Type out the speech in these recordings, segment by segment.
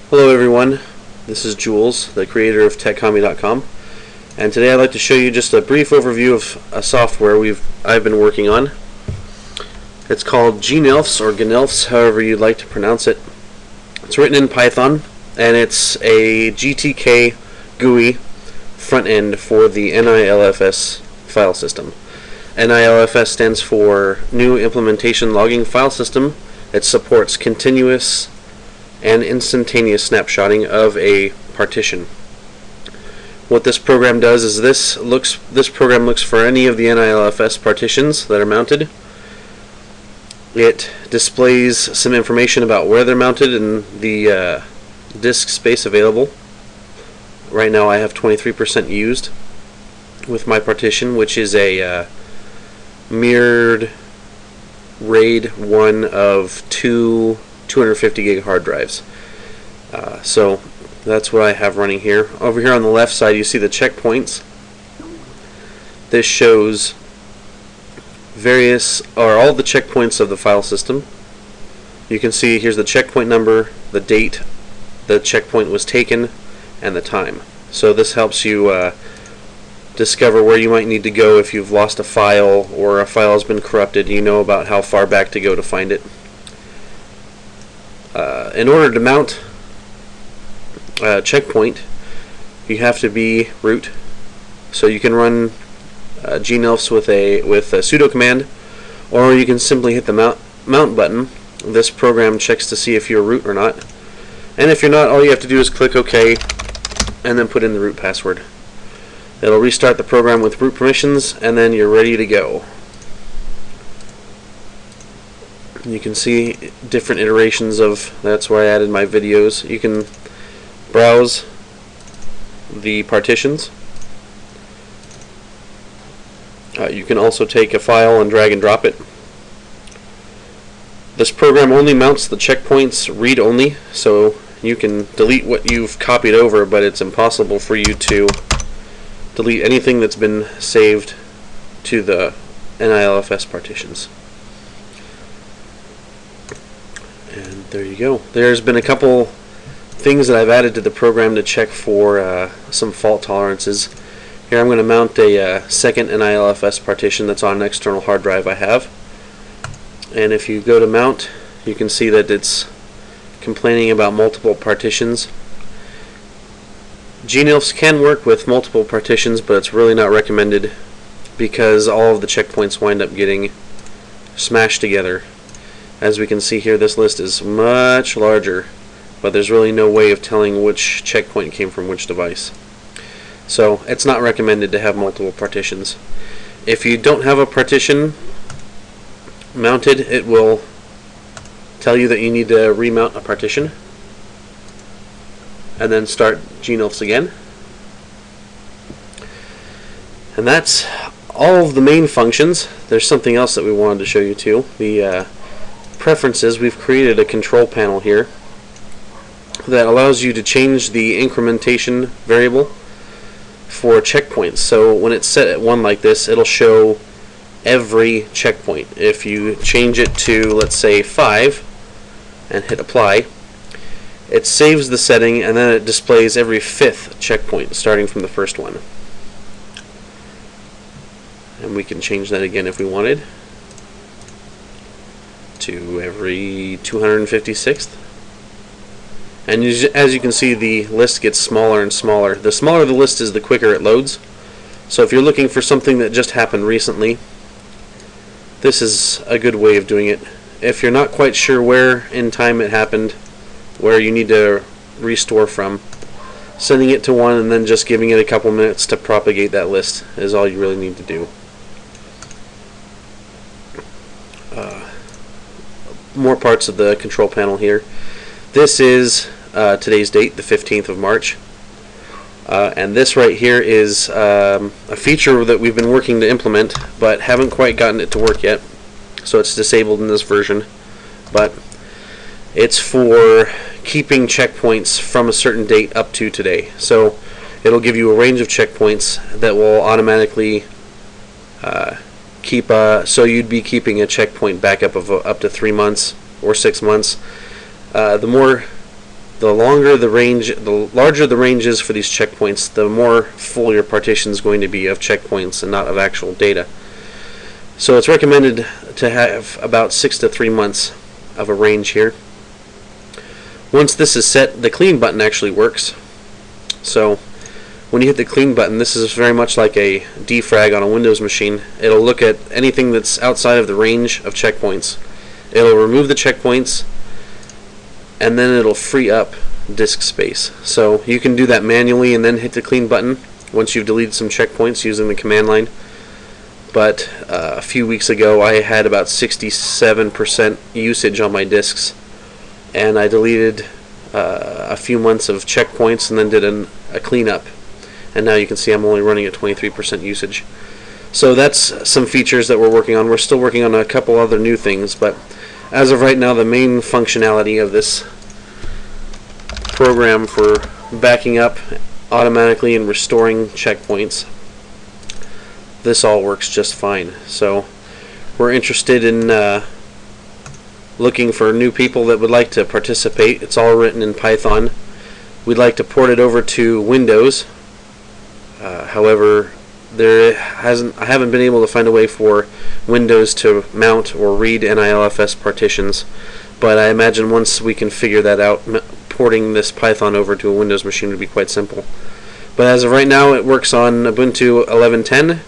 Hello everyone, this is Jules, the creator of TechCommy.com, and today I'd like to show you just a brief overview of a software I've been working on. It's called gNIFLS or gNILFS, however you'd like to pronounce it. It's written in Python, and it's a GTK GUI front end for the gNILFS file system. gNILFS stands for New Implementation Logging File System. It supports continuous and instantaneous snapshotting of a partition. What this program does is this program looks for any of the gNILFS partitions that are mounted. It displays some information about where they're mounted and the disk space available. Right now I have 23% used with my partition, which is a mirrored RAID 1 of two 250 gig hard drives. So that's what I have running here. Over here on the left side you see the checkpoints. This shows all the checkpoints of the file system. You can see here's the checkpoint number, the date the checkpoint was taken, and the time. So this helps you discover where you might need to go if you've lost a file or a file has been corrupted. You know about how far back to go to find it. In order to mount a checkpoint, you have to be root. So you can run gNILFS with a sudo command, or you can simply hit the mount button. This program checks to see if you're root or not. And if you're not, all you have to do is click OK and then put in the root password. It'll restart the program with root permissions, and then you're ready to go. You can see different iterations of, that's where I added my videos. You can browse the partitions. You can also take a file and drag and drop it. This program only mounts the checkpoints read-only, so you can delete what you've copied over, but it's impossible for you to delete anything that's been saved to the gNILFS partitions. And there you go. There's been a couple things that I've added to the program to check for some fault tolerances. Here I'm going to mount a second gNILFS partition that's on an external hard drive I have. And if you go to mount, you can see that it's complaining about multiple partitions. gNILFS can work with multiple partitions, but it's really not recommended because all of the checkpoints wind up getting smashed together. As we can see here, this list is much larger, but there's really no way of telling which checkpoint came from which device. So it's not recommended to have multiple partitions. If you don't have a partition mounted, it will tell you that you need to remount a partition and then start gNILFS again. And that's all of the main functions. There's something else that we wanted to show you too. The preferences. We've created a control panel here that allows you to change the incrementation variable for checkpoints. So when it's set at 1 like this, it'll show every checkpoint. If you change it to, let's say, 5 and hit apply, it saves the setting and then it displays every 5th checkpoint starting from the first one. And we can change that again if we wanted to every 256th. And as you can see, the list gets smaller and smaller. The smaller the list is, the quicker it loads. So if you're looking for something that just happened recently, this is a good way of doing it. If you're not quite sure where in time it happened, where you need to restore from, sending it to 1 and then just giving it a couple minutes to propagate that list is all you really need to do. More parts of the control panel here. This is today's date, the 15th of March. And this right here is a feature that we've been working to implement but haven't quite gotten it to work yet. So it's disabled in this version. But it's for keeping checkpoints from a certain date up to today. So it'll give you a range of checkpoints that will automatically so you'd be keeping a checkpoint backup of up to 3 months or 6 months. The more the larger the range is for these checkpoints, the more full your partition is going to be of checkpoints and not of actual data. So it's recommended to have about 6 to 3 months of a range here. Once this is set, the clean button actually works. So when you hit the clean button, this is very much like a defrag on a Windows machine. It'll look at anything that's outside of the range of checkpoints. It'll remove the checkpoints, and then it'll free up disk space. So you can do that manually and then hit the clean button once you've deleted some checkpoints using the command line. But a few weeks ago I had about 67% usage on my disks, and I deleted a few months of checkpoints and then did a cleanup. And now you can see I'm only running at 23% usage. So that's some features that we're working on. We're still working on a couple other new things, but as of right now, the main functionality of this program for backing up automatically and restoring checkpoints, this all works just fine. So we're interested in looking for new people that would like to participate. It's all written in Python. We'd like to port it over to Windows. However, I haven't been able to find a way for Windows to mount or read gNILFS partitions, but I imagine once we can figure that out, porting this Python over to a Windows machine would be quite simple. But as of right now, it works on Ubuntu 11.10.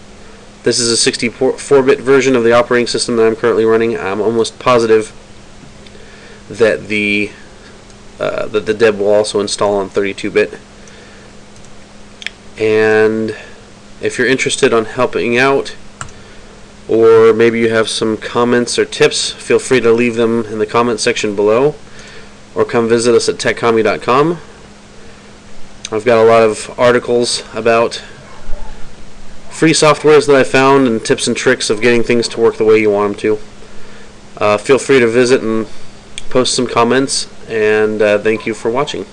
This is a 64-bit version of the operating system that I'm currently running. I'm almost positive that the deb will also install on 32-bit. And if you're interested on helping out, or maybe you have some comments or tips, feel free to leave them in the comment section below, or come visit us at techcommie.com. I've got a lot of articles about free softwares that I found and tips and tricks of getting things to work the way you want them to. Feel free to visit and post some comments, and thank you for watching.